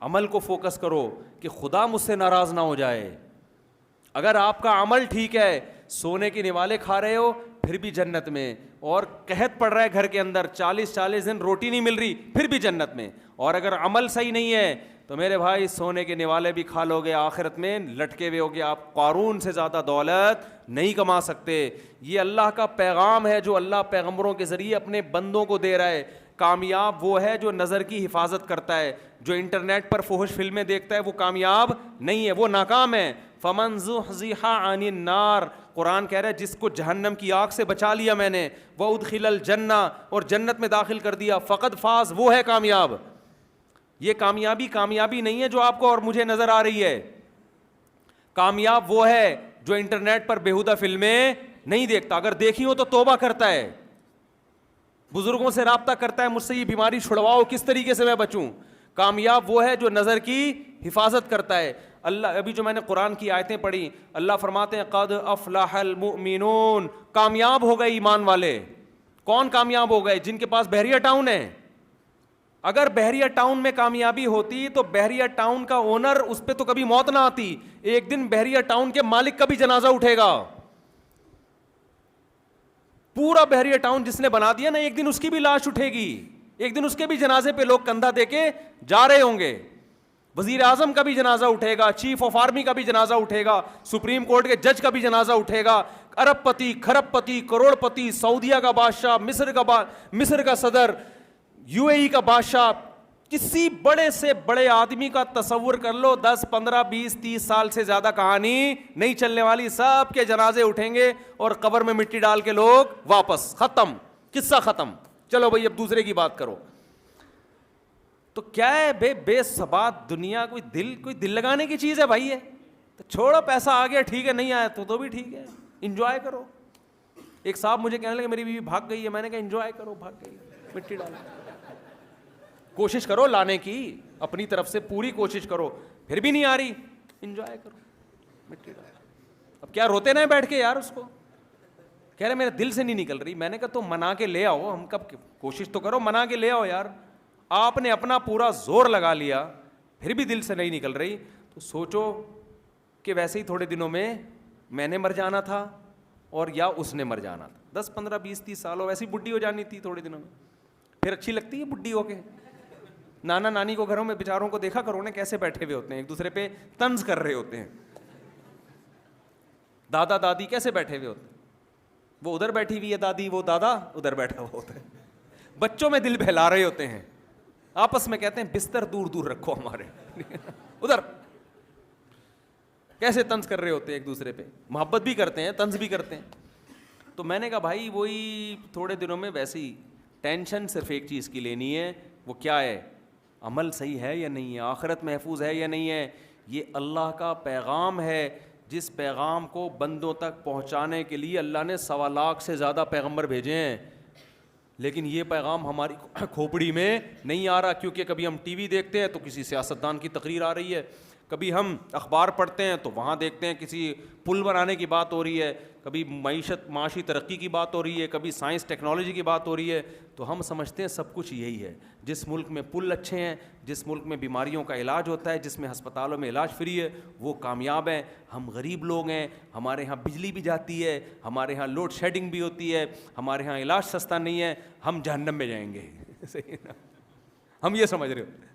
عمل کو فوکس کرو کہ خدا مجھ سے ناراض نہ ہو جائے. اگر آپ کا عمل ٹھیک ہے, سونے کے نوالے کھا رہے ہو پھر بھی جنت میں, اور قحط پڑ رہا ہے گھر کے اندر, 40 دن روٹی نہیں مل رہی پھر بھی جنت میں. اور اگر عمل صحیح نہیں ہے تو میرے بھائی سونے کے نوالے بھی کھا لو گے, آخرت میں لٹکے ہوئے ہوگے, آپ قارون سے زیادہ دولت نہیں کما سکتے. یہ اللہ کا پیغام ہے جو اللہ پیغمبروں کے ذریعے اپنے بندوں کو دے رہا ہے. کامیاب وہ ہے جو نظر کی حفاظت کرتا ہے. جو انٹرنیٹ پر فحش فلمیں دیکھتا ہے وہ کامیاب نہیں ہے, وہ ناکام ہے. فمن زحزح عن النار, قرآن کہہ رہا ہے جس کو جہنم کی آگ سے بچا لیا میں نے, وادخل الجنہ, اور جنت میں داخل کر دیا, فقد فاز, وہ ہے کامیاب. یہ کامیابی نہیں ہے جو آپ کو اور مجھے نظر آ رہی ہے. کامیاب وہ ہے جو انٹرنیٹ پر بیہودہ فلمیں نہیں دیکھتا, اگر دیکھی ہو تو توبہ کرتا ہے, بزرگوں سے رابطہ کرتا ہے, مجھ سے یہ بیماری چھڑواؤ, کس طریقے سے میں بچوں. کامیاب وہ ہے جو نظر کی حفاظت کرتا ہے. اللہ, ابھی جو میں نے قرآن کی آیتیں پڑھی, اللہ فرماتے ہیں قد افلح المؤمنون, کامیاب ہو گئے ایمان والے. کون کامیاب ہو گئے؟ جن کے پاس بحریہ ٹاؤن ہے. اگر بحریہ ٹاؤن میں کامیابی ہوتی تو بحریہ ٹاؤن کا اونر, اس پہ تو کبھی موت نہ آتی. ایک دن بحریہ ٹاؤن کے مالک کا بھی جنازہ اٹھے گا. پورا بحریہ ٹاؤن جس نے بنا دیا نا, ایک دن اس کی بھی لاش اٹھے گی, ایک دن اس کے بھی جنازے پہ لوگ کندھا دے کے جا رہے ہوں گے. وزیر اعظم کا بھی جنازہ اٹھے گا, چیف آف آرمی کا بھی جنازہ اٹھے گا, سپریم کورٹ کے جج کا بھی جنازہ اٹھے گا, ارب پتی, کھرب پتی, کروڑ پتی, سعودیہ کا بادشاہ, مصر کا صدر, یو اے ای کا بادشاہ, کسی بڑے سے بڑے آدمی کا تصور کر لو, 10 15 20 30 سال سے زیادہ کہانی نہیں چلنے والی, سب کے جنازے اٹھیں گے اور قبر میں مٹی ڈال کے لوگ واپس, ختم, قصہ ختم. چلو بھائی اب دوسرے کی بات کرو. تو کیا ہے بے ثبات دنیا, کوئی دل لگانے کی چیز ہے بھائی ہے؟ تو چھوڑو, پیسہ آ گیا ٹھیک ہے, نہیں آیا تو بھی ٹھیک ہے, انجوائے کرو. ایک صاحب مجھے کہنے لگے میری بیوی بھاگ گئی ہے, میں نے کہا انجوائے کرو, بھاگ گئی مٹی ڈالو, کوشش کرو لانے کی, اپنی طرف سے پوری کوشش کرو, پھر بھی نہیں آ رہی, انجوائے کرو, مٹی ڈالو. اب کیا روتے نہ بیٹھ کے یار, اس کو کہہ رہے میرے دل سے نہیں نکل رہی. میں نے کہا تو منا کے لے آؤ, ہم کب, کوشش تو کرو, منا کے لے آؤ یار. آپ نے اپنا پورا زور لگا لیا پھر بھی دل سے نہیں نکل رہی, تو سوچو کہ ویسے ہی تھوڑے دنوں میں نے مر جانا تھا اور یا اس نے مر جانا تھا. 10 15 20 30 سال ہو, ویسی بڈھی ہو جانی تھی تھوڑے دنوں میں. پھر اچھی لگتی ہے بڈھی ہو کے. نانا نانی کو گھروں میں بیچاروں کو دیکھا کرو نا, کیسے بیٹھے ہوئے ہوتے ہیں, ایک دوسرے پہ طنز کر رہے ہوتے ہیں. دادا دادی کیسے بیٹھے ہوئے ہوتے ہیں, وہ ادھر بیٹھی ہوئی ہے دادی, وہ دادا ادھر بیٹھا ہوا ہوتا ہے. بچوں میں دل بہلا رہے ہوتے ہیں, آپس میں کہتے ہیں بستر دور دور رکھو ہمارے, ادھر کیسے طنز کر رہے ہوتے ہیں ایک دوسرے پہ, محبت بھی کرتے ہیں طنز بھی کرتے ہیں. تو میں نے کہا بھائی وہی تھوڑے دنوں میں ویسی ٹینشن صرف ایک چیز کی لینی ہے, وہ کیا ہے, عمل صحیح ہے یا نہیں ہے, آخرت محفوظ ہے یا نہیں ہے. یہ اللہ کا پیغام ہے, جس پیغام کو بندوں تک پہنچانے کے لیے اللہ نے 1.25 لاکھ سے زیادہ پیغمبر بھیجے ہیں. لیکن یہ پیغام ہماری کھوپڑی میں نہیں آ رہا, کیونکہ کبھی ہم ٹی وی دیکھتے ہیں تو کسی سیاستدان کی تقریر آ رہی ہے, کبھی ہم اخبار پڑھتے ہیں تو وہاں دیکھتے ہیں کسی پل بنانے کی بات ہو رہی ہے, کبھی معاشی ترقی کی بات ہو رہی ہے, کبھی سائنس ٹیکنالوجی کی بات ہو رہی ہے. تو ہم سمجھتے ہیں سب کچھ یہی ہے. جس ملک میں پل اچھے ہیں, جس ملک میں بیماریوں کا علاج ہوتا ہے, جس میں ہسپتالوں میں علاج فری ہے, وہ کامیاب ہیں. ہم غریب لوگ ہیں, ہمارے ہاں بجلی بھی جاتی ہے, ہمارے ہاں لوڈ شیڈنگ بھی ہوتی ہے, ہمارے ہاں علاج سستا نہیں ہے, ہم جہنم میں جائیں گے. صحیح نا, ہم یہ سمجھ رہے ہوتے ہیں.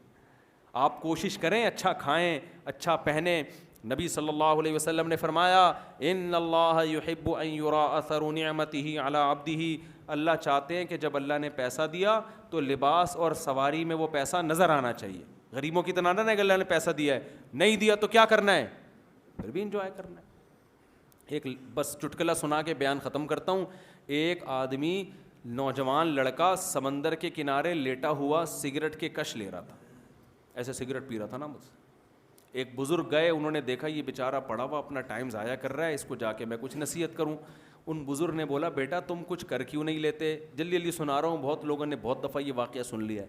آپ کوشش کریں, اچھا کھائیں, اچھا پہنیں. نبی صلی اللہ علیہ وسلم نے فرمایا ان اللہ یحب ان یرا اثر نعمتہ علی عبدہ, اللہ چاہتے ہیں کہ جب اللہ نے پیسہ دیا تو لباس اور سواری میں وہ پیسہ نظر آنا چاہیے. غریبوں کی طرح نہ کہ اللہ نے پیسہ دیا ہے, نہیں دیا تو کیا کرنا ہے, پھر بھی انجوائے کرنا ہے. ایک بس چٹکلا سنا کے بیان ختم کرتا ہوں. ایک آدمی, نوجوان لڑکا, سمندر کے کنارے لیٹا ہوا سگریٹ کے کش لے رہا تھا, ایسے سگریٹ پی رہا تھا نا بس. ایک بزرگ گئے, انہوں نے دیکھا یہ بیچارہ پڑا ہوا اپنا ٹائم ضائع کر رہا ہے, اس کو جا کے میں کچھ نصیحت کروں. ان بزرگ نے بولا بیٹا تم کچھ کر کیوں نہیں لیتے, جلدی جلدی سنا رہا ہوں, بہت لوگوں نے بہت دفعہ یہ واقعہ سن لیا ہے,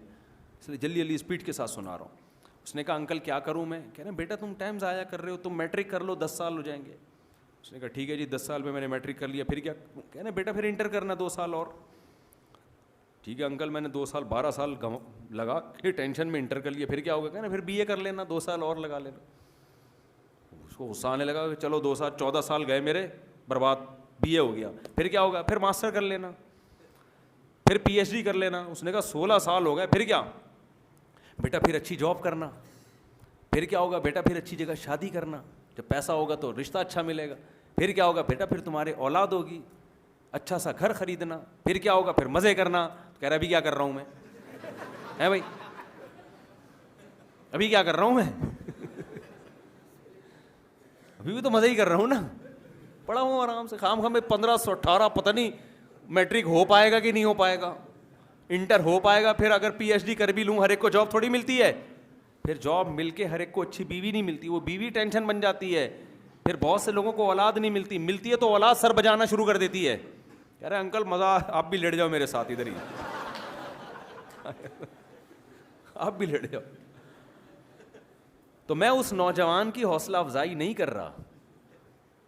اس لیے جلدی جلدی اسپیڈ کے ساتھ سنا رہا ہوں. اس نے کہا انکل کیا کروں میں, کہہ رہے ہیں بیٹا تم ٹائم ضائع کر رہے ہو, تم میٹرک کر لو 10 سال ہو جائیں گے. اس نے کہا ٹھیک ہے جی 10 سال میں نے میٹرک کر لیا, پھر کیا, کہہ رہے ہیں بیٹا پھر انٹر کرنا 2 سال اور. ٹھیک ہے انکل میں نے 2 سال 12 سال لگا کہ ٹینشن میں انٹر کر لیا, پھر کیا ہوگا, کہنا پھر بی اے کر لینا, 2 سال اور لگا لینا. اس کو غصہ آنے لگا کہ چلو 2 سال 14 سال گئے میرے برباد, بی اے ہو گیا, پھر کیا ہوگا, پھر ماسٹر کر لینا, پھر پی ایچ ڈی کر لینا. اس نے کہا 16 سال ہو گئے, پھر کیا بیٹا, پھر اچھی جاب کرنا, پھر کیا ہوگا بیٹا, پھر اچھی جگہ شادی کرنا, جب پیسہ ہوگا تو رشتہ اچھا ملے گا, پھر کیا ہوگا بیٹا, پھر تمہارے اولاد ہوگی, اچھا سا گھر خریدنا, پھر کیا ہوگا, پھر مزے کرنا. تو کہہ رہا ابھی کیا کر رہا ہوں میں, ہے بھائی, ابھی کیا کر رہا ہوں میں, ابھی بھی تو مزے ہی کر رہا ہوں نا, پڑھا ہوں آرام سے, خام خام 1518 پتہ نہیں میٹرک ہو پائے گا کہ نہیں ہو پائے گا, انٹر ہو پائے گا, پھر اگر پی ایچ ڈی کر بھی لوں, ہر ایک کو جاب تھوڑی ملتی ہے, پھر جاب مل کے ہر ایک کو اچھی بیوی نہیں ملتی, وہ بیوی ٹینشن بن جاتی ہے, پھر بہت سے لوگوں کو اولاد نہیں ملتی, ملتی ہے تو اولاد سر بجانا شروع کر دیتی ہے, کہہ رہے انکل مزہ, آپ بھی لیٹ جاؤ میرے ساتھ ادھر ہی, آپ بھی لیٹ جاؤ. تو میں اس نوجوان کی حوصلہ افزائی نہیں کر رہا.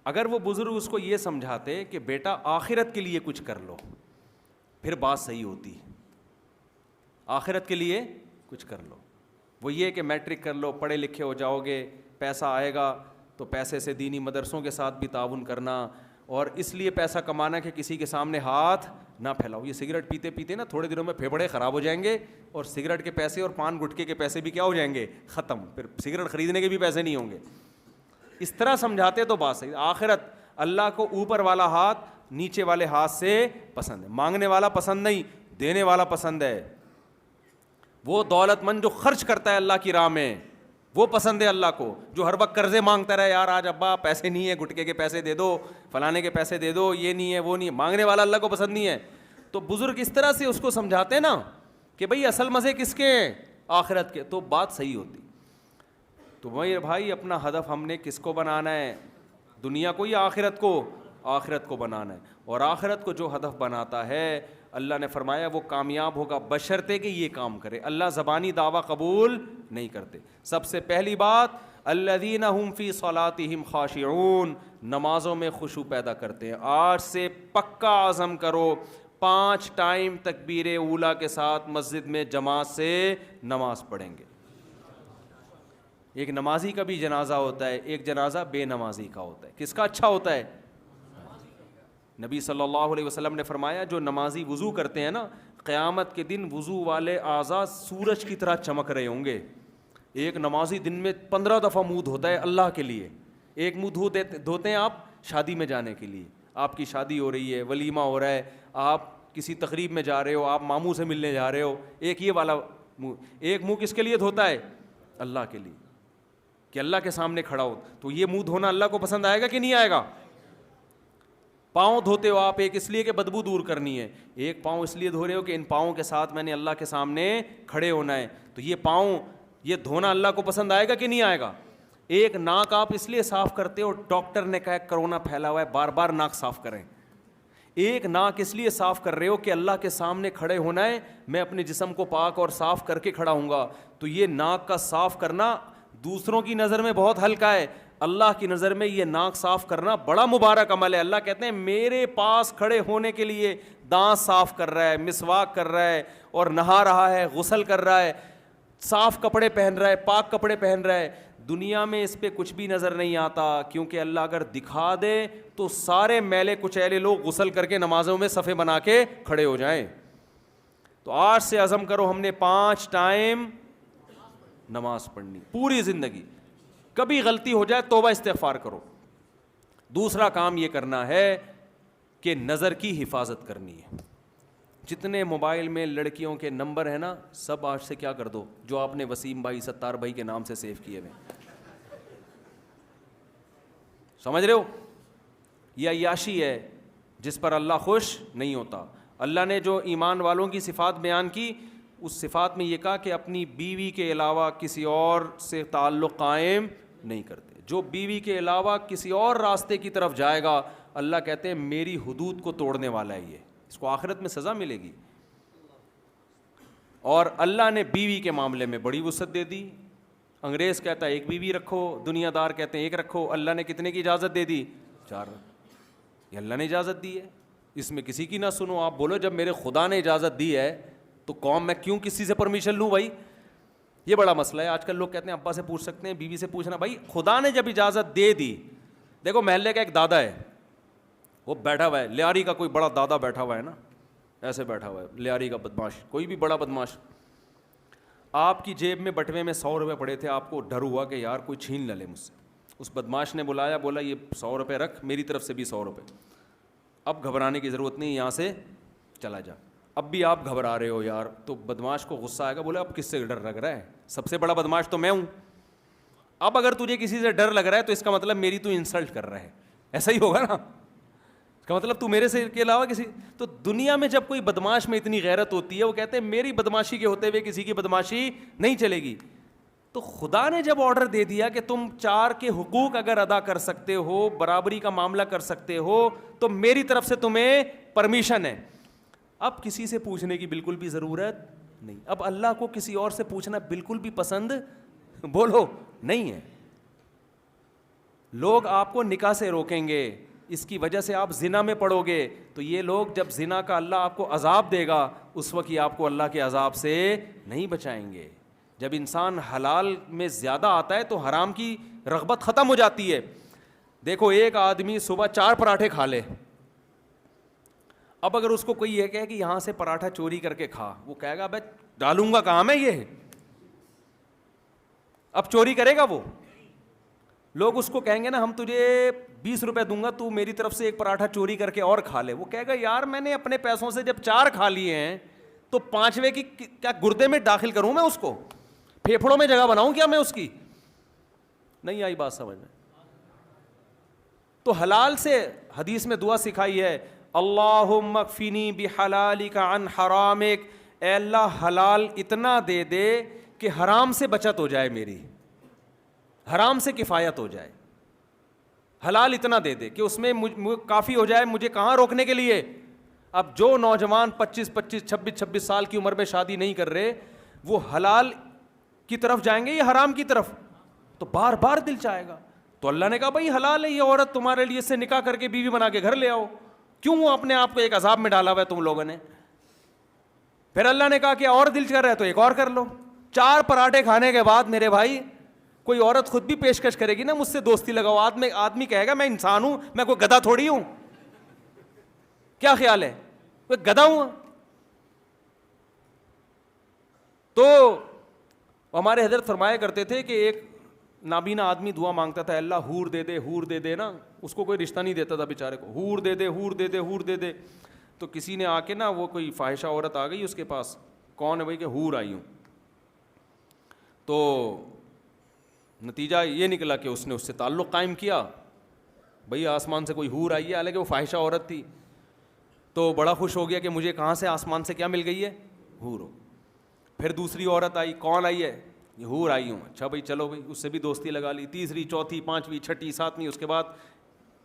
اگر وہ بزرگ اس کو یہ سمجھاتے کہ بیٹا آخرت کے لیے کچھ کر لو, پھر بات صحیح ہوتی, آخرت کے لیے کچھ کر لو. وہ یہ کہ میٹرک کر لو, پڑھے لکھے ہو جاؤ گے, پیسہ آئے گا تو پیسے سے دینی مدرسوں کے ساتھ بھی تعاون کرنا, اور اس لیے پیسہ کمانا کہ کسی کے سامنے ہاتھ نہ پھیلاؤ. یہ سگریٹ پیتے پیتے نا تھوڑے دنوں میں پھیپھڑے خراب ہو جائیں گے, اور سگریٹ کے پیسے اور پان گٹکے کے پیسے بھی کیا ہو جائیں گے, ختم, پھر سگریٹ خریدنے کے بھی پیسے نہیں ہوں گے. اس طرح سمجھاتے تو بات صحیح. آخرت اللہ کو اوپر والا ہاتھ نیچے والے ہاتھ سے پسند ہے, مانگنے والا پسند نہیں, دینے والا پسند ہے. وہ دولت مند جو خرچ کرتا ہے اللہ کی راہ میں وہ پسند ہے اللہ کو. جو ہر وقت قرضے مانگتا رہے, یار آج ابا پیسے نہیں ہے, گٹکے کے پیسے دے دو, فلانے کے پیسے دے دو, یہ نہیں ہے وہ نہیں ہے, مانگنے والا اللہ کو پسند نہیں ہے. تو بزرگ اس طرح سے اس کو سمجھاتے نا کہ بھئی اصل مزے کس کے ہیں, آخرت کے, تو بات صحیح ہوتی. تو میرے بھائی اپنا ہدف ہم نے کس کو بنانا ہے, دنیا کو یا آخرت کو, آخرت کو بنانا ہے. اور آخرت کو جو ہدف بناتا ہے اللہ نے فرمایا وہ کامیاب ہوگا بشرطے کہ یہ کام کرے. اللہ زبانی دعویٰ قبول نہیں کرتے. سب سے پہلی بات الذین هم فی صلاتہم خاشعون, نمازوں میں خشوع پیدا کرتے ہیں. آج سے پکا عزم کرو 5 ٹائم تکبیر اولیٰ کے ساتھ مسجد میں جماعت سے نماز پڑھیں گے. ایک نمازی کا بھی جنازہ ہوتا ہے, ایک جنازہ بے نمازی کا ہوتا ہے. کس کا اچھا ہوتا ہے؟ نبی صلی اللہ علیہ وسلم نے فرمایا جو نمازی وضو کرتے ہیں نا, قیامت کے دن وضو والے اعضاء سورج کی طرح چمک رہے ہوں گے. ایک نمازی دن میں 15 دفعہ منہ دھوتا ہے اللہ کے لیے. ایک منہ دھوتے ہیں آپ شادی میں جانے کے لیے, آپ کی شادی ہو رہی ہے, ولیمہ ہو رہا ہے, آپ کسی تقریب میں جا رہے ہو, آپ ماموں سے ملنے جا رہے ہو, ایک یہ والا منہ. ایک منہ کس کے لیے دھوتا ہے؟ اللہ کے لیے, کہ اللہ کے سامنے کھڑا ہو. تو یہ منہ دھونا اللہ کو پسند آئے گا کہ نہیں آئے گا؟ پاؤں دھوتے ہو آپ, ایک اس لیے کہ بدبو دور کرنی ہے, ایک پاؤں اس لیے دھو رہے ہو کہ ان پاؤں کے ساتھ میں نے اللہ کے سامنے کھڑے ہونا ہے. تو یہ پاؤں یہ دھونا اللہ کو پسند آئے گا کہ نہیں آئے گا؟ ایک ناک آپ اس لیے صاف کرتے ہو, ڈاکٹر نے کہا کرونا پھیلا ہوا ہے بار بار ناک صاف کریں. ایک ناک اس لیے صاف کر رہے ہو کہ اللہ کے سامنے کھڑے ہونا ہے, میں اپنے جسم کو پاک اور صاف کر کے کھڑا ہوں گا. تو یہ ناک کا صاف کرنا دوسروں کی نظر میں بہت ہلکا ہے, اللہ کی نظر میں یہ ناک صاف کرنا بڑا مبارک عمل ہے. اللہ کہتے ہیں میرے پاس کھڑے ہونے کے لیے دانت صاف کر رہا ہے, مسواک کر رہا ہے, اور نہا رہا ہے, غسل کر رہا ہے, صاف کپڑے پہن رہا ہے, پاک کپڑے پہن رہا ہے. دنیا میں اس پہ کچھ بھی نظر نہیں آتا, کیونکہ اللہ اگر دکھا دے تو سارے میلے کچیلے لوگ غسل کر کے نمازوں میں صفے بنا کے کھڑے ہو جائیں. تو آج سے عزم کرو ہم نے 5 ٹائم نماز پڑھنی پوری زندگی. کبھی غلطی ہو جائے توبہ استغفار کرو. دوسرا کام یہ کرنا ہے کہ نظر کی حفاظت کرنی ہے. جتنے موبائل میں لڑکیوں کے نمبر ہیں نا, سب آج سے کیا کر دو جو آپ نے وسیم بھائی ستار بھائی کے نام سے سیو کیے ہوئے. سمجھ رہے ہو, یہ عیاشی ہے جس پر اللہ خوش نہیں ہوتا. اللہ نے جو ایمان والوں کی صفات بیان کی, اس صفات میں یہ کہا کہ اپنی بیوی کے علاوہ کسی اور سے تعلق قائم نہیں کرتے. جو بیوی کے علاوہ کسی اور راستے کی طرف جائے گا, اللہ کہتے ہیں میری حدود کو توڑنے والا ہے, یہ اس کو آخرت میں سزا ملے گی. اور اللہ نے بیوی کے معاملے میں بڑی وسعت دے دی. انگریز کہتا ہے 1 بیوی رکھو, دنیا دار کہتے ہیں 1 رکھو. اللہ نے کتنے کی اجازت دے دی؟ 4. یہ اللہ نے اجازت دی ہے, اس میں کسی کی نہ سنو. آپ بولو جب میرے خدا نے اجازت دی ہے تو قوم میں کیوں کسی سے پرمیشن لوں بھائی؟ یہ بڑا مسئلہ ہے. آج کل لوگ کہتے ہیں ابا سے پوچھ سکتے ہیں, بیوی سے پوچھنا. بھائی خدا نے جب اجازت دے دی, دیکھو محلے کا ایک دادا ہے, وہ بیٹھا ہوا ہے, لیاری کا کوئی بڑا دادا بیٹھا ہوا ہے نا, ایسے بیٹھا ہوا ہے لیاری کا بدماش, کوئی بھی بڑا بدماش. آپ کی جیب میں بٹوے میں 100 روپے پڑے تھے, آپ کو ڈر ہوا کہ یار کوئی چھین نہ لے مجھ سے. اس بدماش نے بلایا, بولا یہ 100 روپے رکھ, میری طرف سے بھی 100 روپے. اب گھبرانے کی ضرورت نہیں, یہاں سے چلا جا. اب بھی آپ گھبرا رہے ہو یار, تو بدماش کو غصہ آئے گا, بولے اب کس سے ڈر لگ رہا ہے, سب سے بڑا بدماش تو میں ہوں. اب اگر تجھے کسی سے ڈر لگ رہا ہے تو اس کا مطلب میری تو انسلٹ کر رہا ہے, ایسا ہی ہوگا نا, اس کا مطلب تو میرے سے کے علاوہ کسی. تو دنیا میں جب کوئی بدماش میں اتنی غیرت ہوتی ہے, وہ کہتے ہیں میری بدماشی کے ہوتے ہوئے کسی کی بدماشی نہیں چلے گی. تو خدا نے جب آرڈر دے دیا کہ تم 4 کے حقوق اگر ادا کر سکتے ہو, برابری کا معاملہ کر سکتے ہو, تو میری طرف سے تمہیں پرمیشن ہے. اب کسی سے پوچھنے کی بالکل بھی ضرورت نہیں. اب اللہ کو کسی اور سے پوچھنا بالکل بھی پسند بولو نہیں ہے. لوگ آپ کو نکاح سے روکیں گے, اس کی وجہ سے آپ زنا میں پڑو گے, تو یہ لوگ جب زنا کا اللہ آپ کو عذاب دے گا, اس وقت یہ آپ کو اللہ کے عذاب سے نہیں بچائیں گے. جب انسان حلال میں زیادہ آتا ہے تو حرام کی رغبت ختم ہو جاتی ہے. دیکھو ایک آدمی صبح 4 پراٹھے کھا لے, اب اگر اس کو کوئی یہ کہے کہ یہاں سے پراٹھا چوری کر کے کھا, وہ کہے گا بھائی ڈالوں گا کہاں میں یہ, اب چوری کرے گا وہ. لوگ اس کو کہیں گے نا ہم تجھے 20 روپے دوں گا, تو میری طرف سے ایک پراٹھا چوری کر کے اور کھا لے. وہ کہے گا یار میں نے اپنے پیسوں سے جب 4 کھا لیے ہیں تو 5ویں کی کیا گردے میں داخل کروں میں اس کو, پھیپھڑوں میں جگہ بناؤں کیا میں اس کی؟ نہیں آئی بات سمجھ میں؟ تو حلال سے حدیث میں دعا سکھائی ہے, اللہم اکفنی بحلالک عن حرامک, اے اللہ حلال اتنا دے دے کہ حرام سے بچت ہو جائے, میری حرام سے کفایت ہو جائے. حلال اتنا دے دے کہ اس میں کافی ہو جائے مجھے کہاں روکنے کے لیے. اب جو نوجوان 25 26 سال کی عمر میں شادی نہیں کر رہے, وہ حلال کی طرف جائیں گے یا حرام کی طرف؟ تو بار بار دل چاہے گا. تو اللہ نے کہا بھائی حلال ہے یہ عورت تمہارے لیے, سے نکاح کر کے بیوی بنا کے گھر لے آؤ. کیوں اپنے آپ کو ایک عذاب میں ڈالا ہوا ہے تم لوگوں نے؟ پھر اللہ نے کہا کہ اور دل کر رہا ہے تو ایک اور کر لو. 4 پراٹھے کھانے کے بعد میرے بھائی کوئی عورت خود بھی پیشکش کرے گی نا مجھ سے دوستی لگاؤ. آدمی کہے گا میں انسان ہوں, میں کوئی گدھا تھوڑی ہوں. کیا خیال ہے میں گدھا ہوں؟ تو ہمارے حضرت فرمایا کرتے تھے کہ ایک نابینا آدمی دعا مانگتا تھا, اللہ حور دے دے, حور دے دے نا. اس کو کوئی رشتہ نہیں دیتا تھا بیچارے کو, حور دے دے, حور دے دے, حور دے دے. تو کسی نے آ کے نا, وہ کوئی فاحشہ عورت آ گئی اس کے پاس, کون ہے بھائی کہ حور آئی ہوں. تو نتیجہ یہ نکلا کہ اس نے اس سے تعلق قائم کیا, بھئی آسمان سے کوئی حور آئی ہے, حالانکہ وہ فاحشہ عورت تھی. تو بڑا خوش ہو گیا کہ مجھے کہاں سے آسمان سے کیا مل گئی ہے, حور ہو. پھر دوسری عورت آئی, کون آئی ہے, یہ حور آئی ہوں. اچھا بھائی چلو بھائی, اس سے بھی دوستی لگا لی. تیسری, چوتھی, 5ویں, 6ٹھی, 7ویں, اس کے بعد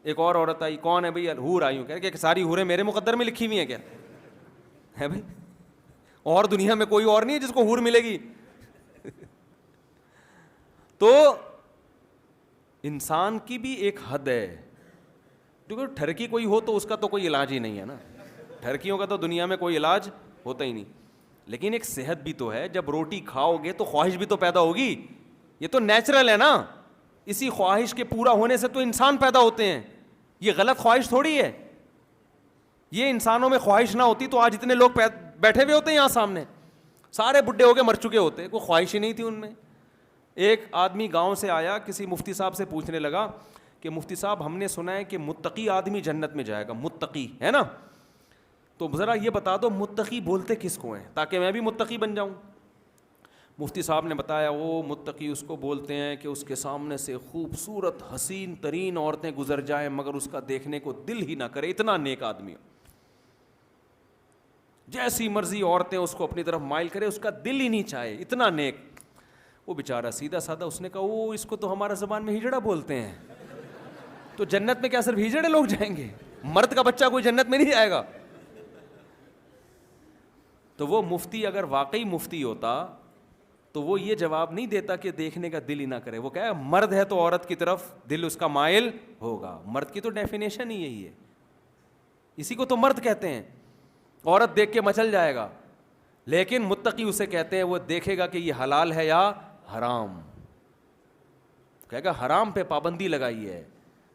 ایک اور عورت آئی, کون ہے بھائی, حور آئی ہوں. کہہ کہ ساری حوریں میرے مقدر میں لکھی ہوئی ہیں کیا ہے بھائی؟ اور دنیا میں کوئی اور نہیں ہے جس کو حور ملے گی؟ تو انسان کی بھی ایک حد ہے. کیونکہ ٹھرکی کوئی ہو تو اس کا تو کوئی علاج ہی نہیں ہے نا, ٹھرکیوں کا تو دنیا میں کوئی علاج ہوتا ہی نہیں. لیکن ایک صحت بھی تو ہے, جب روٹی کھاؤ گے تو خواہش بھی تو پیدا ہوگی, یہ تو نیچرل ہے نا. اسی خواہش کے پورا ہونے سے تو انسان پیدا ہوتے ہیں, یہ غلط خواہش تھوڑی ہے. یہ انسانوں میں خواہش نہ ہوتی تو آج اتنے لوگ بیٹھے ہوئے ہوتے ہیں یہاں سامنے, سارے بڈھے ہو کے مر چکے ہوتے, کوئی خواہش ہی نہیں تھی ان میں. ایک آدمی گاؤں سے آیا, کسی مفتی صاحب سے پوچھنے لگا کہ مفتی صاحب ہم نے سنا ہے کہ متقی آدمی جنت میں جائے گا, متقی ہے نا, تو ذرا یہ بتا دو متقی بولتے کس کو ہیں تاکہ میں بھی متقی بن جاؤں. مفتی صاحب نے بتایا وہ متقی اس کو بولتے ہیں کہ اس کے سامنے سے خوبصورت حسین ترین عورتیں گزر جائیں مگر اس کا دیکھنے کو دل ہی نہ کرے, اتنا نیک آدمی ہو, جیسی مرضی عورتیں اس کو اپنی طرف مائل کرے, اس کا دل ہی نہیں چاہے, اتنا نیک. وہ بیچارہ سیدھا سادہ, اس نے کہا وہ اس کو تو ہمارا زبان میں ہجڑا بولتے ہیں. تو جنت میں کیا صرف ہجڑے لوگ جائیں گے, مرد کا بچہ کوئی جنت میں نہیں جائے گا؟ تو وہ مفتی اگر واقعی مفتی ہوتا تو وہ یہ جواب نہیں دیتا کہ دیکھنے کا دل ہی نہ کرے. وہ کہا مرد ہے تو عورت کی طرف دل اس کا مائل ہوگا. مرد کی تو ڈیفینیشن ہی یہی ہے, اسی کو تو مرد کہتے ہیں. عورت دیکھ کے مچل جائے گا, لیکن متقی اسے کہتے ہیں وہ دیکھے گا کہ یہ حلال ہے یا حرام. کہے گا حرام پہ پابندی لگائی ہے,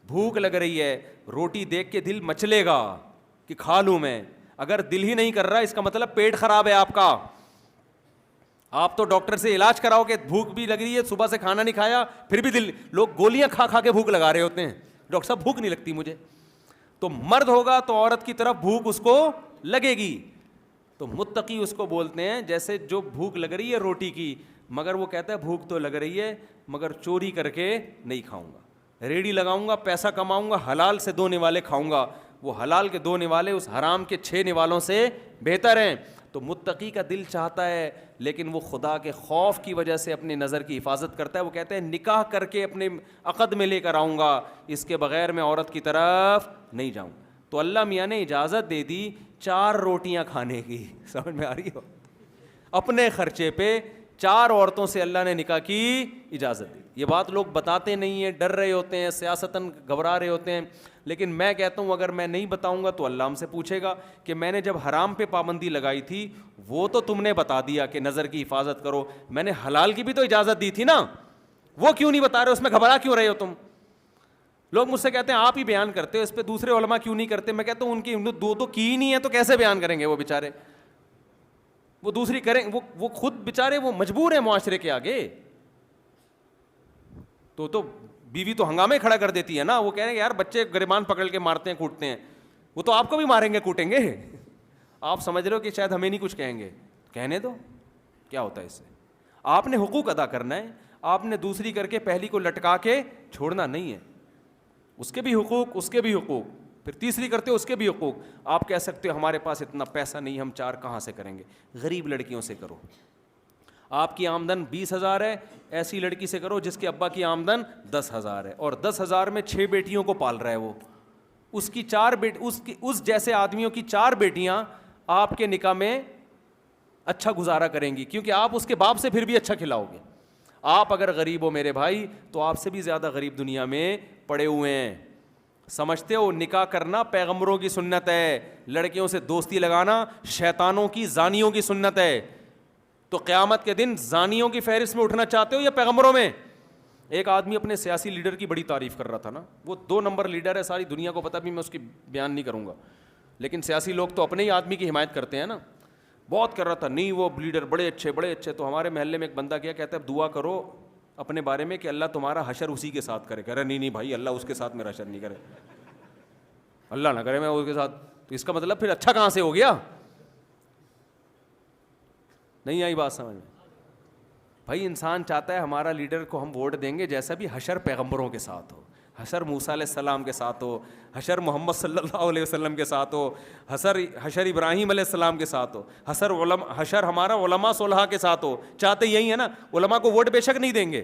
بھوک لگ رہی ہے, روٹی دیکھ کے دل مچلے گا کہ کھا لوں میں. اگر دل ہی نہیں کر رہا اس کا مطلب پیٹ خراب ہے آپ کا. آپ تو ڈاکٹر سے علاج کراؤ کہ بھوک بھی لگ رہی ہے, صبح سے کھانا نہیں کھایا, پھر بھی دل, لوگ گولیاں کھا کھا کے بھوک لگا رہے ہوتے ہیں, ڈاکٹر صاحب بھوک نہیں لگتی مجھے. تو مرد ہوگا تو عورت کی طرف بھوک اس کو لگے گی. تو متقی اس کو بولتے ہیں جیسے جو بھوک لگ رہی ہے روٹی کی, مگر وہ کہتا ہے بھوک تو لگ رہی ہے مگر چوری کر کے نہیں کھاؤں گا, ریڑھی لگاؤں گا, پیسہ کماؤں گا, حلال سے 2 نوالے کھاؤں گا. وہ حلال کے 2 نوالے اس حرام کے 6 نوالوں سے بہتر ہیں. تو متقی کا دل چاہتا ہے لیکن وہ خدا کے خوف کی وجہ سے اپنی نظر کی حفاظت کرتا ہے. وہ کہتے ہیں نکاح کر کے اپنے عقد میں لے کر آؤں گا, اس کے بغیر میں عورت کی طرف نہیں جاؤں. تو اللہ میاں نے اجازت دے دی 4 روٹیاں کھانے کی. سمجھ میں آ رہی ہو؟ اپنے خرچے پہ 4 عورتوں سے اللہ نے نکاح کی اجازت دی. یہ بات لوگ بتاتے نہیں ہیں, ڈر رہے ہوتے ہیں, سیاستاً گھبرا رہے ہوتے ہیں. لیکن میں کہتا ہوں اگر میں نہیں بتاؤں گا تو اللہ ہم سے پوچھے گا کہ میں نے جب حرام پہ پابندی لگائی تھی وہ تو تم نے بتا دیا کہ نظر کی حفاظت کرو, میں نے حلال کی بھی تو اجازت دی تھی نا, وہ کیوں نہیں بتا رہے, اس میں گھبرا کیوں رہے ہو تم؟ لوگ مجھ سے کہتے ہیں آپ ہی بیان کرتے ہو, اس پہ دوسرے علماء کیوں نہیں کرتے؟ میں کہتا ہوں ان کی 2 تو کی ہی نہیں ہے تو کیسے بیان کریں گے وہ بیچارے؟ وہ دوسری کریں, وہ خود بیچارے وہ مجبور ہیں معاشرے کے آگے. تو بیوی تو ہنگامے کھڑا کر دیتی ہے نا, وہ کہہ رہے ہیں یار بچے گریبان پکڑ کے مارتے ہیں کوٹتے ہیں, وہ تو آپ کو بھی ماریں گے کوٹیں گے. آپ سمجھ رہے ہو کہ شاید ہمیں نہیں کچھ کہیں گے, کہنے دو, کیا ہوتا ہے اس سے. آپ نے حقوق ادا کرنا ہے, آپ نے دوسری کر کے پہلی کو لٹکا کے چھوڑنا نہیں ہے. اس کے بھی حقوق, اس کے بھی حقوق, پھر تیسری کرتے ہو اس کے بھی حقوق. آپ کہہ سکتے ہو ہمارے پاس اتنا پیسہ نہیں, ہم 4 کہاں سے کریں گے؟ غریب لڑکیوں سے کرو. آپ کی آمدن 20,000 ہے, ایسی لڑکی سے کرو جس کے ابا کی آمدن 10,000 ہے اور 10,000 میں 6 بیٹیوں کو پال رہا ہے وہ. اس کی 4 اس جیسے آدمیوں کی 4 بیٹیاں آپ کے نکاح میں اچھا گزارا کریں گی, کیونکہ آپ اس کے باپ سے پھر بھی اچھا کھلاؤ گے. آپ اگر غریب ہو میرے بھائی تو آپ سے بھی زیادہ غریب دنیا میں پڑے ہوئے ہیں. سمجھتے ہو نکاح کرنا پیغمبروں کی سنت ہے, لڑکیوں سے دوستی لگانا شیطانوں کی, زانیوں کی سنت ہے. تو قیامت کے دن زانیوں کی فہرست میں اٹھنا چاہتے ہو یا پیغمبروں میں؟ ایک آدمی اپنے سیاسی لیڈر کی بڑی تعریف کر رہا تھا نا, وہ 2 نمبر لیڈر ہے, ساری دنیا کو پتہ بھی, میں اس کی بیان نہیں کروں گا, لیکن سیاسی لوگ تو اپنے ہی آدمی کی حمایت کرتے ہیں نا. بہت کر رہا تھا, نہیں وہ لیڈر بڑے اچھے بڑے اچھے. تو ہمارے محلے میں ایک بندہ کیا کہتا ہے, دعا کرو اپنے بارے میں کہ اللہ تمہارا حشر اسی کے ساتھ کرے. کہہ رہا نہیں بھائی, اللہ اس کے ساتھ میرا حشر نہیں کرے, اللہ نہ کرے میں اس کے ساتھ. تو اس کا مطلب پھر اچھا کہاں سے ہو گیا؟ نہیں آئی بات سمجھ میں؟ بھائی انسان چاہتا ہے ہمارا لیڈر کو ہم ووٹ دیں گے جیسا بھی حشر پیغمبروں کے ساتھ ہو, حشر موسیٰ علیہ السلام کے ساتھ ہو, حشر محمد صلی اللہ علیہ وسلم کے ساتھ ہو, حشر ابراہیم علیہ السلام کے ساتھ ہو, حشر ہمارا علماء صلحاء کے ساتھ ہو. چاہتے یہی ہے نا, علماء کو ووٹ بے شک نہیں دیں گے.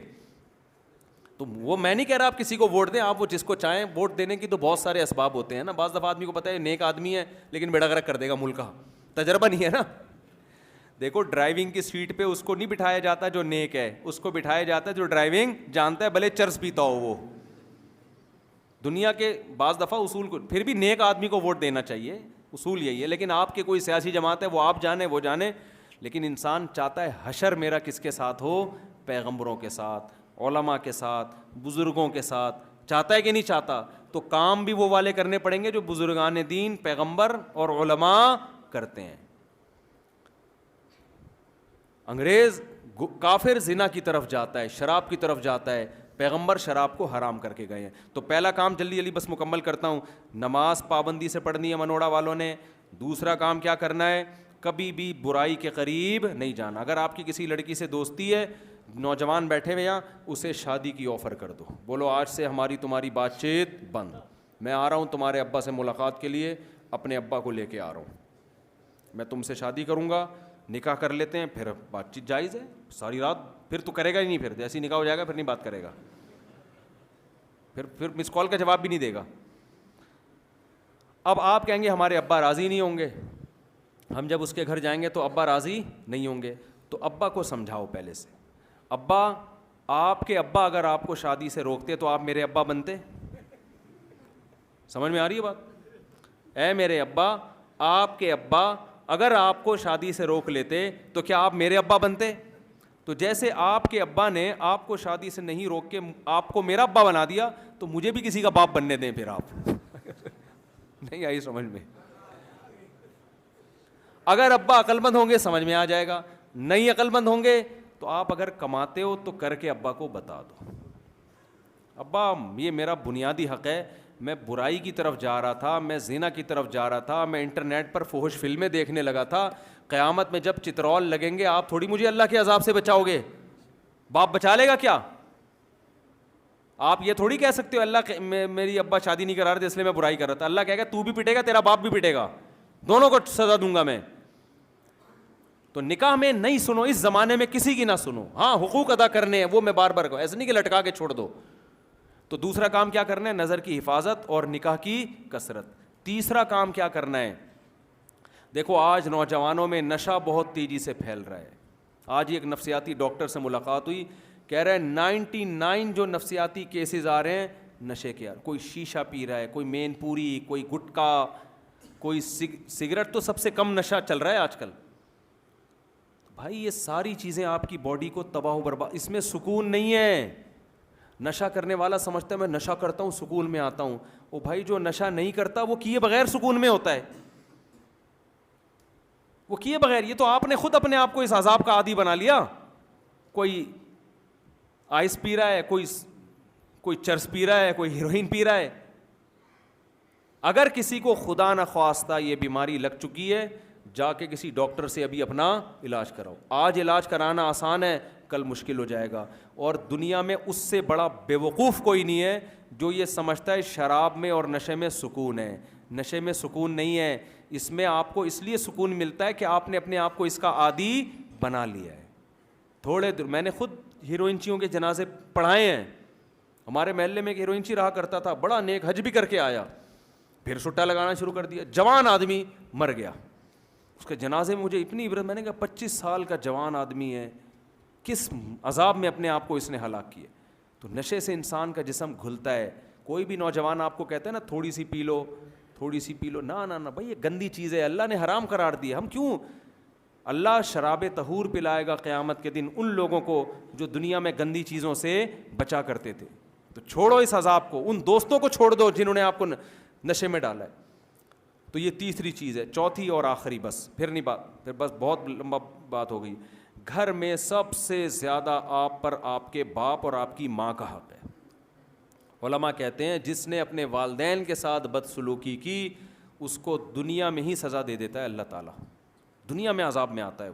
تو وہ میں نہیں کہہ رہا آپ کسی کو ووٹ دیں, آپ وہ جس کو چاہیں. ووٹ دینے کی تو بہت سارے اسباب ہوتے ہیں نا. بعض دفعہ آدمی کو پتہ ہے نیک آدمی ہے لیکن بیڑا غرق کر دے گا ملک کا, تجربہ نہیں ہے نا. دیکھو ڈرائیونگ کی سیٹ پہ اس کو نہیں بٹھایا جاتا جو نیک ہے, اس کو بٹھایا جاتا ہے جو ڈرائیونگ جانتا ہے, بھلے چرس پیتا ہو وہ. دنیا کے بعض دفعہ اصول کو, پھر بھی نیک آدمی کو ووٹ دینا چاہیے, اصول یہی ہے. لیکن آپ کے کوئی سیاسی جماعت ہے وہ آپ جانے وہ جانے, لیکن انسان چاہتا ہے حشر میرا کس کے ساتھ ہو؟ پیغمبروں کے ساتھ, علماء کے ساتھ, بزرگوں کے ساتھ. چاہتا ہے کہ نہیں چاہتا؟ تو کام بھی وہ والے کرنے پڑیں گے جو بزرگان دین, پیغمبر اور علماء کرتے ہیں. انگریز کافر زنا کی طرف جاتا ہے, شراب کی طرف جاتا ہے, پیغمبر شراب کو حرام کر کے گئے ہیں. تو پہلا کام جلدی جلدی بس مکمل کرتا ہوں, نماز پابندی سے پڑھنی ہے منوڑا والوں نے. دوسرا کام کیا کرنا ہے؟ کبھی بھی برائی کے قریب نہیں جانا. اگر آپ کی کسی لڑکی سے دوستی ہے, نوجوان بیٹھے ہوئے یہاں, اسے شادی کی آفر کر دو. بولو آج سے ہماری تمہاری بات چیت بند, میں آ رہا ہوں تمہارے ابا سے ملاقات کے لیے, اپنے ابا کو لے کے آ رہا ہوں, میں تم سے شادی کروں گا, نکاح کر لیتے ہیں, پھر بات چیت جائز ہے. ساری رات پھر تو کرے گا ہی نہیں, پھر جیسے نکاح ہو جائے گا پھر نہیں بات کرے گا, پھر مس کال کا جواب بھی نہیں دے گا. اب آپ کہیں گے ہمارے ابا راضی نہیں ہوں گے, ہم جب اس کے گھر جائیں گے تو ابا راضی نہیں ہوں گے. تو ابا کو سمجھاؤ پہلے سے, ابا آپ کے ابا اگر آپ کو شادی سے روکتے تو آپ میرے ابا بنتے؟ سمجھ میں آ رہی ہے بات؟ اے میرے ابا, آپ کے ابا اگر آپ کو شادی سے روک لیتے تو کیا آپ میرے ابا بنتے؟ تو جیسے آپ کے ابا نے آپ کو شادی سے نہیں روک کے آپ کو میرا ابا بنا دیا, تو مجھے بھی کسی کا باپ بننے دیں پھر آپ. نہیں آئی سمجھ میں؟ اگر ابا عقل مند ہوں گے سمجھ میں آ جائے گا, نہیں عقل مند ہوں گے تو آپ اگر کماتے ہو تو کر کے ابا کو بتا دو, ابا یہ میرا بنیادی حق ہے, میں برائی کی طرف جا رہا تھا, میں زنا کی طرف جا رہا تھا, میں انٹرنیٹ پر فحش فلمیں دیکھنے لگا تھا, قیامت میں جب چترول لگیں گے آپ تھوڑی مجھے اللہ کے عذاب سے بچاؤ گے, باپ بچا لے گا کیا؟ آپ یہ تھوڑی کہہ سکتے ہو اللہ میری ابا شادی نہیں کرا رہے تھے اس لیے میں برائی کر رہا تھا, اللہ کہے گا تو بھی پٹے گا, تیرا باپ بھی پٹے گا, دونوں کو سزا دوں گا میں. تو نکاح میں نہیں سنو, اس زمانے میں کسی کی نہ سنو. ہاں حقوق ادا کرنے ہیں, وہ میں بار بار کہوں, ایسے نہیں کہ لٹکا کے چھوڑ دو. تو دوسرا کام کیا کرنا ہے؟ نظر کی حفاظت اور نکاح کی کثرت. تیسرا کام کیا کرنا ہے؟ دیکھو آج نوجوانوں میں نشہ بہت تیزی سے پھیل رہا ہے. آج ہی ایک نفسیاتی ڈاکٹر سے ملاقات ہوئی, کہہ رہے ہیں 99 جو نفسیاتی کیسز آ رہے ہیں نشے کے. کوئی شیشہ پی رہا ہے, کوئی مین پوری, کوئی گٹکا, کوئی سگریٹ, تو سب سے کم نشہ چل رہا ہے آج کل. بھائی یہ ساری چیزیں آپ کی باڈی کو تباہ و برباد, اس میں سکون نہیں ہے. نشہ کرنے والا سمجھتا ہے میں نشہ کرتا ہوں سکون میں آتا ہوں. او بھائی جو نشہ نہیں کرتا وہ کیے بغیر سکون میں ہوتا ہے, وہ کیے بغیر. یہ تو آپ نے خود اپنے آپ کو اس عذاب کا عادی بنا لیا. کوئی آئس پی رہا ہے, کوئی چرس پی رہا ہے, کوئی ہیروئن پی رہا ہے. اگر کسی کو خدا نخواستہ یہ بیماری لگ چکی ہے, جا کے کسی ڈاکٹر سے ابھی اپنا علاج کراؤ. آج علاج کرانا آسان ہے, کل مشکل ہو جائے گا. اور دنیا میں اس سے بڑا بیوقوف کوئی نہیں ہے جو یہ سمجھتا ہے شراب میں اور نشے میں سکون ہے. نشے میں سکون نہیں ہے, اس میں آپ کو اس لیے سکون ملتا ہے کہ آپ نے اپنے آپ کو اس کا عادی بنا لیا ہے. تھوڑے دیر میں نے خود ہیروئنچیوں کے جنازے پڑھائے ہیں. ہمارے محلے میں ایک ہیروئنچی رہا کرتا تھا, بڑا نیک, حج بھی کر کے آیا, پھر سٹا لگانا شروع کر دیا, جوان آدمی مر گیا. اس کے جنازے میں مجھے اتنی عبرت, میں نے کہا 25 سال کا جوان آدمی ہے, کس عذاب میں اپنے آپ کو اس نے ہلاک کیا. تو نشے سے انسان کا جسم گھلتا ہے. کوئی بھی نوجوان آپ کو کہتا ہے نا تھوڑی سی پی لو, تھوڑی سی پی لو, نہ نہ بھائی یہ گندی چیز ہے, اللہ نے حرام قرار دی. ہم کیوں, اللہ شراب طہور پلائے گا قیامت کے دن ان لوگوں کو جو دنیا میں گندی چیزوں سے بچا کرتے تھے. تو چھوڑو اس عذاب کو, ان دوستوں کو چھوڑ دو جنہوں نے آپ کو نشے میں ڈالا ہے. تو یہ تیسری چیز ہے. چوتھی اور آخری, بس پھر نہیں بات, پھر بس بہت لمبا بات ہو گئی. گھر میں سب سے زیادہ آپ پر آپ کے باپ اور آپ کی ماں کا حق ہے. علماء کہتے ہیں جس نے اپنے والدین کے ساتھ بدسلوکی کی اس کو دنیا میں ہی سزا دے دیتا ہے اللہ تعالیٰ, دنیا میں عذاب میں آتا ہے.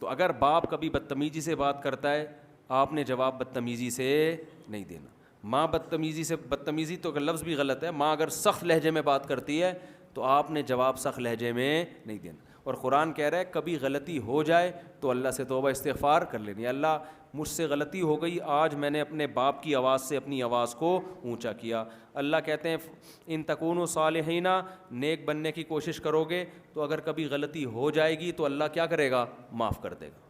تو اگر باپ کبھی بدتمیزی سے بات کرتا ہے آپ نے جواب بدتمیزی سے نہیں دینا. ماں بدتمیزی تو لفظ بھی غلط ہے, ماں اگر سخت لہجے میں بات کرتی ہے تو آپ نے جواب سخت لہجے میں نہیں دینا. اور قرآن کہہ رہا ہے کبھی غلطی ہو جائے تو اللہ سے توبہ استغفار کر لینی. اللہ مجھ سے غلطی ہو گئی, آج میں نے اپنے باپ کی آواز سے اپنی آواز کو اونچا کیا. اللہ کہتے ہیں ان تکونوا صالحین, نیک بننے کی کوشش کرو گے تو اگر کبھی غلطی ہو جائے گی تو اللہ کیا کرے گا, معاف کر دے گا.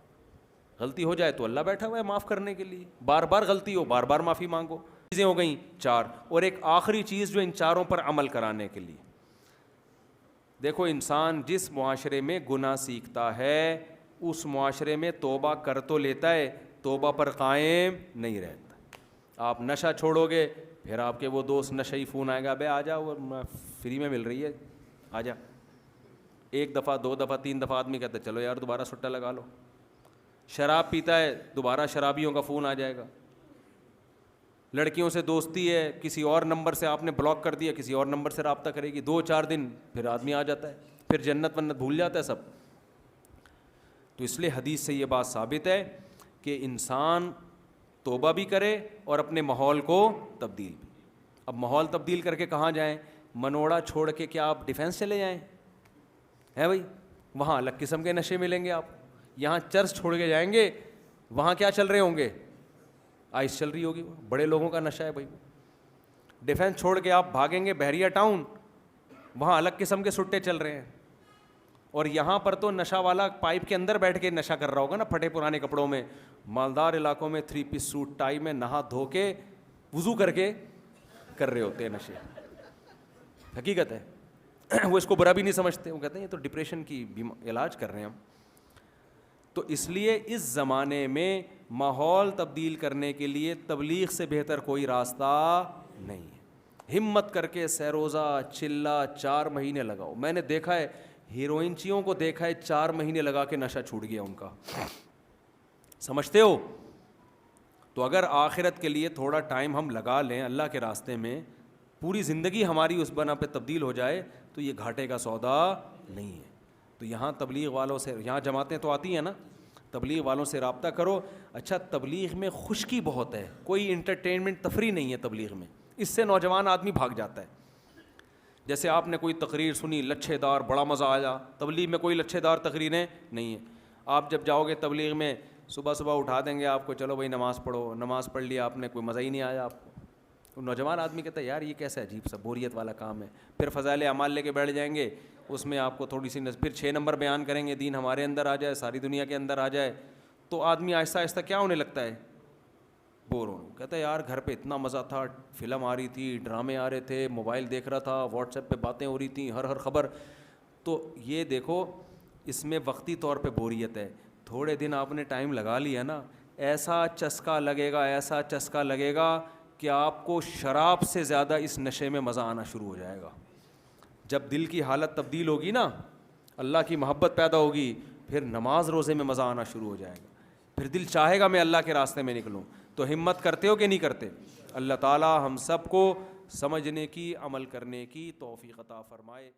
غلطی ہو جائے تو اللہ بیٹھا ہوا ہے معاف کرنے کے لیے. بار بار غلطی ہو, بار بار معافی مانگو. چیزیں ہو گئیں 4, اور ایک آخری چیز جو ان چاروں پر عمل کرانے کے لیے. دیکھو انسان جس معاشرے میں گناہ سیکھتا ہے اس معاشرے میں توبہ کر تو لیتا ہے, توبہ پر قائم نہیں رہتا. آپ نشہ چھوڑو گے پھر آپ کے وہ دوست نشئی فون آئے گا, بے آ جاؤ فری میں مل رہی ہے آ جا. 1 دفعہ 2 دفعہ 3 دفعہ آدمی کہتا ہے چلو یار دوبارہ سٹا لگا لو. شراب پیتا ہے دوبارہ شرابیوں کا فون آ جائے گا. لڑکیوں سے دوستی ہے, کسی اور نمبر سے آپ نے بلاک کر دیا, کسی اور نمبر سے رابطہ کرے گی, 2-4 دن پھر آدمی آ جاتا ہے, پھر جنت ونت بھول جاتا ہے سب. تو اس لیے حدیث سے یہ بات ثابت ہے کہ انسان توبہ بھی کرے اور اپنے ماحول کو تبدیل بھی. اب ماحول تبدیل کر کے کہاں جائیں؟ منوڑا چھوڑ کے کیا آپ ڈیفینس چلے جائیں؟ ہے بھائی, وہاں الگ قسم کے نشے ملیں گے آپ. یہاں چرس چھوڑ کے جائیں گے وہاں کیا چل رہے ہوں گے؟ آئس چل رہی ہوگی, بڑے لوگوں کا نشہ ہے بھائی. ڈیفینس چھوڑ کے آپ بھاگیں گے بحریہ ٹاؤن, وہاں الگ قسم کے سٹے چل رہے ہیں. اور یہاں پر تو نشہ والا پائپ کے اندر بیٹھ کے نشہ کر رہا ہوگا نا, پھٹے پرانے کپڑوں میں. مالدار علاقوں میں 3 پیس سوٹ ٹائی میں نہا دھو کے وضو کر کے کر رہے ہوتے ہیں نشے. حقیقت ہے. وہ اس کو برا بھی نہیں سمجھتے, وہ کہتے ہیں یہ تو ڈپریشن کی علاج کر رہے ہیں ہم. تو اس لیے اس زمانے میں ماحول تبدیل کرنے کے لیے تبلیغ سے بہتر کوئی راستہ نہیں ہے. ہمت کر کے سیروزہ چلہ 4 مہینے لگاؤ. میں نے دیکھا ہے ہیروئنچیوں کو دیکھا ہے 4 مہینے لگا کے نشہ چھوٹ گیا ان کا, سمجھتے ہو. تو اگر آخرت کے لیے تھوڑا ٹائم ہم لگا لیں اللہ کے راستے میں, پوری زندگی ہماری اس بنا پہ تبدیل ہو جائے تو یہ گھاٹے کا سودا نہیں ہے. تو یہاں تبلیغ والوں سے, یہاں جماعتیں تو آتی ہیں نا, تبلیغ والوں سے رابطہ کرو. اچھا تبلیغ میں خشکی بہت ہے, کوئی انٹرٹینمنٹ تفریح نہیں ہے تبلیغ میں, اس سے نوجوان آدمی بھاگ جاتا ہے. جیسے آپ نے کوئی تقریر سنی لچھے دار, بڑا مزہ آیا. تبلیغ میں کوئی لچھے دار تقریریں نہیں ہیں. آپ جب جاؤ گے تبلیغ میں صبح صبح اٹھا دیں گے آپ کو, چلو بھائی نماز پڑھو, نماز پڑھ لیا آپ نے, کوئی مزہ ہی نہیں آیا آپ کو. تو نوجوان آدمی کہتا ہے یار یہ کیسا عجیب سا بوریت والا کام ہے. پھر فضائل اعمال لے کے بیٹھ جائیں گے, اس میں آپ کو تھوڑی سی پھر 6 نمبر بیان کریں گے, دین ہمارے اندر آ جائے, ساری دنیا کے اندر آ جائے. تو آدمی آہستہ آہستہ کیا ہونے لگتا ہے, بور ہونے. کہتا ہے یار گھر پہ اتنا مزہ تھا, فلم آ رہی تھی, ڈرامے آ رہے تھے, موبائل دیکھ رہا تھا, واٹس ایپ پہ باتیں ہو رہی تھیں, ہر خبر. تو یہ دیکھو اس میں وقتی طور پہ بوریت ہے. تھوڑے دن آپ نے ٹائم لگا لیا نا, ایسا چسکا لگے گا, ایسا چسکا لگے گا کہ آپ کو شراب سے زیادہ اس نشے میں مزہ آنا شروع ہو جائے گا. جب دل کی حالت تبدیل ہوگی نا, اللہ کی محبت پیدا ہوگی, پھر نماز روزے میں مزہ آنا شروع ہو جائے گا. پھر دل چاہے گا میں اللہ کے راستے میں نکلوں. تو ہمت کرتے ہو کہ نہیں کرتے؟ اللہ تعالی ہم سب کو سمجھنے کی, عمل کرنے کی توفیق عطا فرمائے.